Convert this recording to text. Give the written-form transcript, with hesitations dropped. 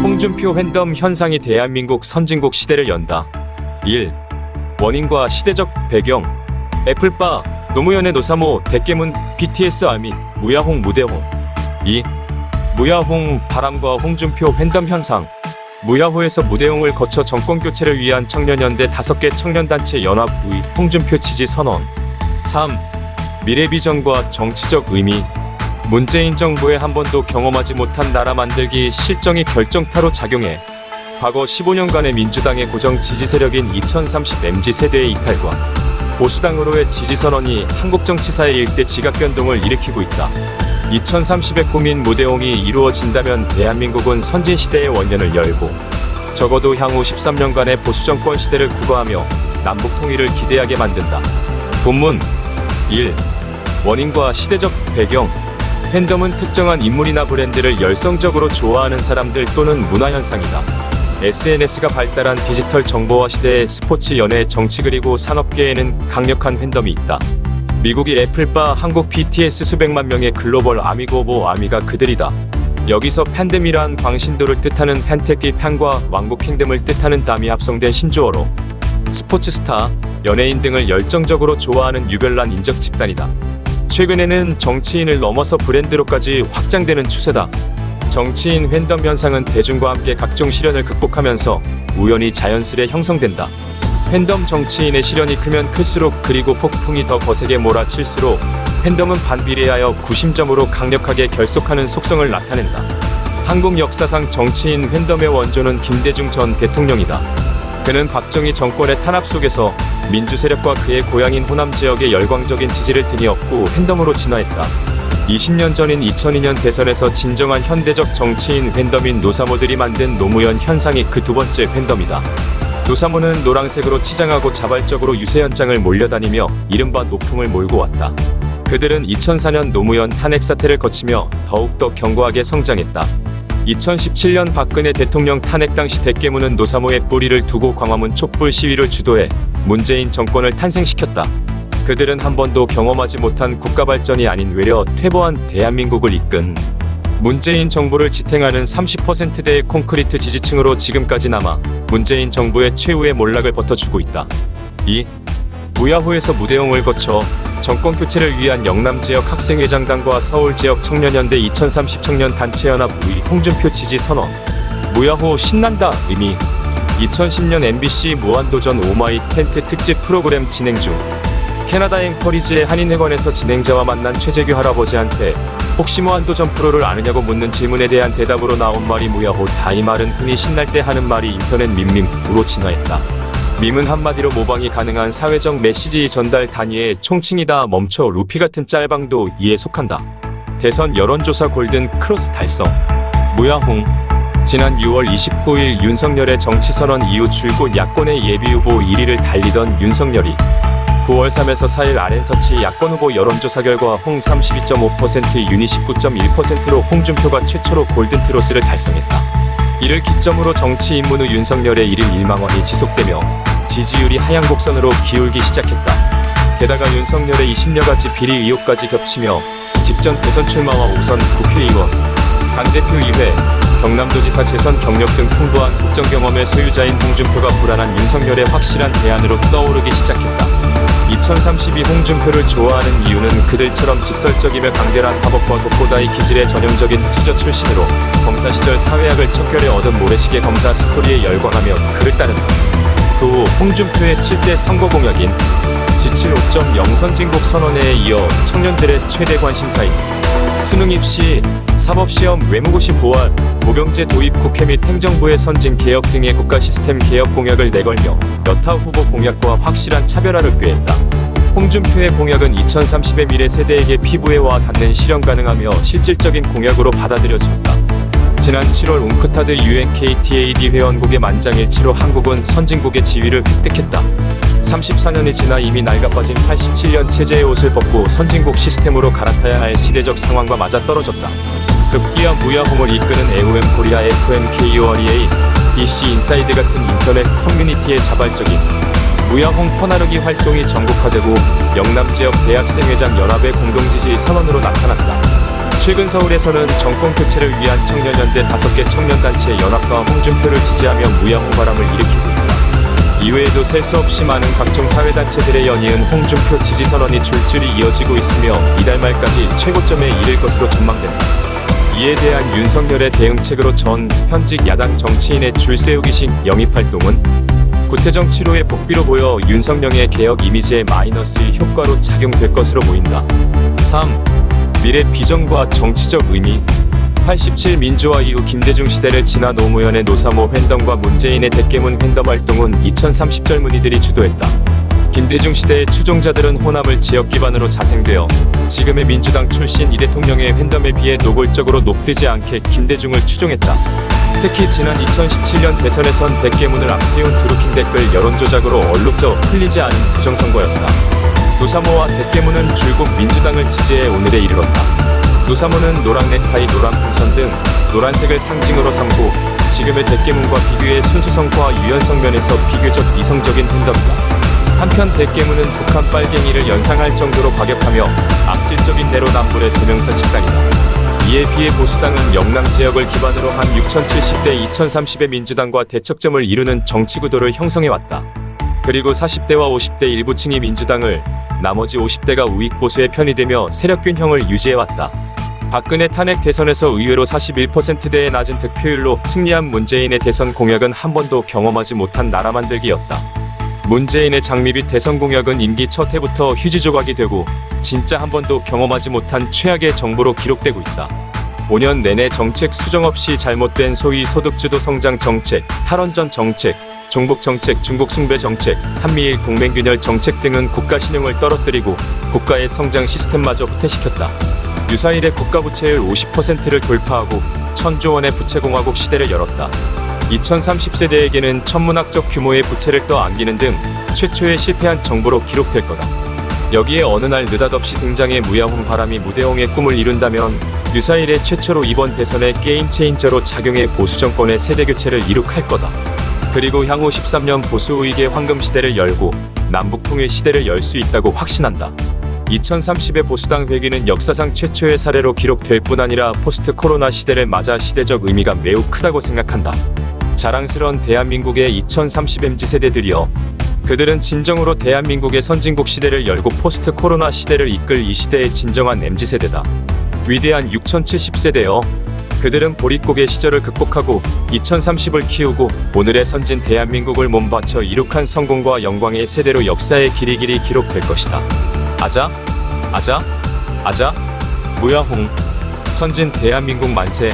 홍준표 팬덤 현상이 대한민국 선진국 시대를 연다. 1. 원인과 시대적 배경. 애플바, 노무현의 노사모, 대깨문, BTS 아미, 무야홍 무대홍. 2. 무야홍, 바람과 홍준표 팬덤 현상. 무야호에서 무대홍을 거쳐 정권교체를 위한 청년연대 5개 청년단체 연합 의 홍준표 지지 선언. 3. 미래비전과 정치적 의미. 문재인 정부의 한 번도 경험하지 못한 나라 만들기 실정이 결정타로 작용해 과거 15년간의 민주당의 고정 지지 세력인 2030 MZ세대의 이탈과 보수당으로의 지지선언이 한국 정치사의 일대 지각변동을 일으키고 있다. 2030의 꿈인 무대홍이 이루어진다면 대한민국은 선진시대의 원년을 열고 적어도 향후 13년간의 보수정권 시대를 구가하며 남북통일을 기대하게 만든다. 본문 1. 원인과 시대적 배경. 팬덤은 특정한 인물이나 브랜드를 열성적으로 좋아하는 사람들 또는 문화현상이다. SNS가 발달한 디지털 정보화 시대에 스포츠, 연예, 정치 그리고 산업계에는 강력한 팬덤이 있다. 미국이 애플바, 한국 BTS 수백만 명의 글로벌 아미고 뭐 아미가 그들이다. 여기서 팬덤이란 광신도를 뜻하는 팬테키, 팬과 왕국 킹덤을 뜻하는 땀이 합성된 신조어로 스포츠 스타, 연예인 등을 열정적으로 좋아하는 유별난 인적 집단이다. 최근에는 정치인을 넘어서 브랜드로까지 확장되는 추세다. 정치인 팬덤 현상은 대중과 함께 각종 시련을 극복하면서 우연히 자연스레 형성된다. 팬덤 정치인의 시련이 크면 클수록 그리고 폭풍이 더 거세게 몰아칠수록 팬덤은 반비례하여 구심점으로 강력하게 결속하는 속성을 나타낸다. 한국 역사상 정치인 팬덤의 원조는 김대중 전 대통령이다. 그는 박정희 정권의 탄압 속에서 민주세력과 그의 고향인 호남 지역의 열광적인 지지를 등에 업고 팬덤으로 진화했다. 20년 전인 2002년 대선에서 진정한 현대적 정치인 팬덤인 노사모들이 만든 노무현 현상이 그 두 번째 팬덤이다. 노사모는 노란색으로 치장하고 자발적으로 유세 현장을 몰려다니며 이른바 노풍을 몰고 왔다. 그들은 2004년 노무현 탄핵 사태를 거치며 더욱더 견고하게 성장했다. 2017년 박근혜 대통령 탄핵 당시 대깨문은 노사모의 뿌리를 두고 광화문 촛불 시위를 주도해 문재인 정권을 탄생시켰다. 그들은 한 번도 경험하지 못한 국가 발전이 아닌 외려 퇴보한 대한민국을 이끈 문재인 정부를 지탱하는 30%대의 콘크리트 지지층으로 지금까지 남아 문재인 정부의 최후의 몰락을 버텨주고 있다. 2. 무야호에서 무대홍을 거쳐 정권교체를 위한 영남지역 학생회장단과 서울지역 청년연대 2030 청년단체연합 의 홍준표 지지 선언. 무야호 신난다 의미. 2010년 MBC 무한도전 오마이 텐트 특집 프로그램 진행 중 캐나다행 퍼리즈의 한인회관에서 진행자와 만난 최재규 할아버지한테 혹시 무한도전 프로를 아느냐고 묻는 질문에 대한 대답으로 나온 말이 무야호다. 이 말은 흔히 신날 때 하는 말이 인터넷 밈으로 진화했다. 밈은 한마디로 모방이 가능한 사회적 메시지 전달 단위의 총칭이다. 멈춰 루피 같은 짤방도 이에 속한다. 대선 여론조사 골든 크로스 달성. 무야홍. 지난 6월 29일 윤석열의 정치선언 이후 줄곧 야권의 예비후보 1위를 달리던 윤석열이 9월 3에서 4일 RN서치 야권후보 여론조사 결과 홍 32.5%, 윤이 19.1%로 홍준표가 최초로 골든트로스를 달성했다. 이를 기점으로 정치 입문 후 윤석열의 1일 일망언이 지속되며 지지율이 하향 곡선으로 기울기 시작했다. 게다가 윤석열의 20여가지 비리 의혹까지 겹치며 직전 대선 출마와 우선 국회의원, 당대표 2회, 경남도지사 재선 경력 등 풍부한 국정 경험의 소유자인 홍준표가 불안한 윤석열의 확실한 대안으로 떠오르기 시작했다. 2032 홍준표를 좋아하는 이유는 그들처럼 직설적이며 강렬한 화법과 독보다이 기질의 전형적인 흑수저 출신으로 검사 시절 사회학을 척결해 얻은 모래시계 검사 스토리에 열광하며 그를 따른다. 그 후 홍준표의 7대 선거 공약인 지칠 5.0 선진국 선언회에 이어 청년들의 최대 관심사인 수능 입시, 사법시험, 외무고시 보완, 모병제 도입, 국회 및 행정부의 선진 개혁 등의 국가 시스템 개혁 공약을 내걸며 여타 후보 공약과 확실한 차별화를 꾀했다. 홍준표의 공약은 2030의 미래 세대에게 피부에 와 닿는 실현 가능하며 실질적인 공약으로 받아들여졌다. 지난 7월 웅크타드 UNKTAD 회원국의 만장일치로 한국은 선진국의 지위를 획득했다. 34년이 지나 이미 낡아빠진 87년 체제의 옷을 벗고 선진국 시스템으로 갈아타야 할 시대적 상황과 맞아떨어졌다. 급기야 무야홍을 이끄는 AOM 코리아, FM, KOREA, DC 인사이드 같은 인터넷 커뮤니티의 자발적인 무야홍 퍼나르기 활동이 전국화되고 영남지역 대학생회장 연합의 공동지지 선언으로 나타났다. 최근 서울에서는 정권 교체를 위한 청년연대 5개 청년단체 연합과 홍준표를 지지하며 무야홍 바람을 일으키고 있다. 이외에도 셀 수 없이 많은 각종 사회단체들의 연이은 홍준표 지지 선언이 줄줄이 이어지고 있으며 이달 말까지 최고점에 이를 것으로 전망된다. 이에 대한 윤석열의 대응책으로 전 현직 야당 정치인의 줄 세우기식 영입활동은 구태정 치료의 복비로 보여 윤석열의 개혁 이미지에 마이너스 효과로 작용될 것으로 보인다. 3. 미래 비전과 정치적 의미. 87 민주화 이후 김대중 시대를 지나 노무현의 노사모 팬덤과 문재인의 대깨문 팬덤 활동은 2030 젊은이들이 주도했다. 김대중 시대의 추종자들은 호남을 지역 기반으로 자생되어 지금의 민주당 출신 이 대통령의 팬덤에 비해 노골적으로 높되지 않게 김대중을 추종했다. 특히 지난 2017년 대선에선 대깨문을 앞세운 드루킹 댓글 여론조작으로 얼룩져 풀리지 않은 부정선거였다. 노사모와 대깨문은 줄곧 민주당을 지지해 오늘에 이르렀다. 노사모는 노랑 넥타이, 노란 풍선 등 노란색을 상징으로 삼고 지금의 대깨문과 비교해 순수성과 유연성 면에서 비교적 이성적인 팬덤이다. 한편 대깨문은 북한 빨갱이를 연상할 정도로 과격하며 악질적인 내로남불의 대명사 집단이다. 이에 비해 보수당은 영남 지역을 기반으로 한 6070대 2030의 민주당과 대척점을 이루는 정치구도를 형성해왔다. 그리고 40대와 50대 일부층이 민주당을, 나머지 50대가 우익 보수의 편이 되며 세력균형을 유지해왔다. 박근혜 탄핵 대선에서 의외로 41%대의 낮은 득표율로 승리한 문재인의 대선 공약은 한 번도 경험하지 못한 나라 만들기였다. 문재인의 장밋빛 대선 공약은 임기 첫 해부터 휴지 조각이 되고 진짜 한 번도 경험하지 못한 최악의 정부로 기록되고 있다. 5년 내내 정책 수정 없이 잘못된 소위 소득주도 성장 정책, 탈원전 정책, 종북 정책, 중국 숭배 정책, 한미일 동맹균열 정책 등은 국가 신용을 떨어뜨리고 국가의 성장 시스템마저 후퇴시켰다. 유사일에 국가 부채율 50%를 돌파하고 1000조 원의 부채공화국 시대를 열었다. 2030세대에게는 천문학적 규모의 부채를 떠안기는 등 최초의 실패한 정부로 기록될 거다. 여기에 어느 날 느닷없이 등장해 무야홍 바람이 무대홍의 꿈을 이룬다면 유사일에 최초로 이번 대선의 게임 체인저로 작용해 보수 정권의 세대 교체를 이룩할 거다. 그리고 향후 13년 보수 우익의 황금 시대를 열고 남북 통일 시대를 열 수 있다고 확신한다. 2030의 보수당 회귀는 역사상 최초의 사례로 기록될 뿐 아니라 포스트 코로나 시대를 맞아 시대적 의미가 매우 크다고 생각한다. 자랑스러운 대한민국의 2030 MZ세대들이여, 그들은 진정으로 대한민국의 선진국 시대를 열고 포스트 코로나 시대를 이끌 이 시대의 진정한 MZ세대다. 위대한 6070세대여, 그들은 보릿고개 시절을 극복하고 2030을 키우고 오늘의 선진 대한민국을 몸바쳐 이룩한 성공과 영광의 세대로 역사의 길이 기록될 것이다. 아자, 아자, 아자, 무야홍, 선진 대한민국 만세.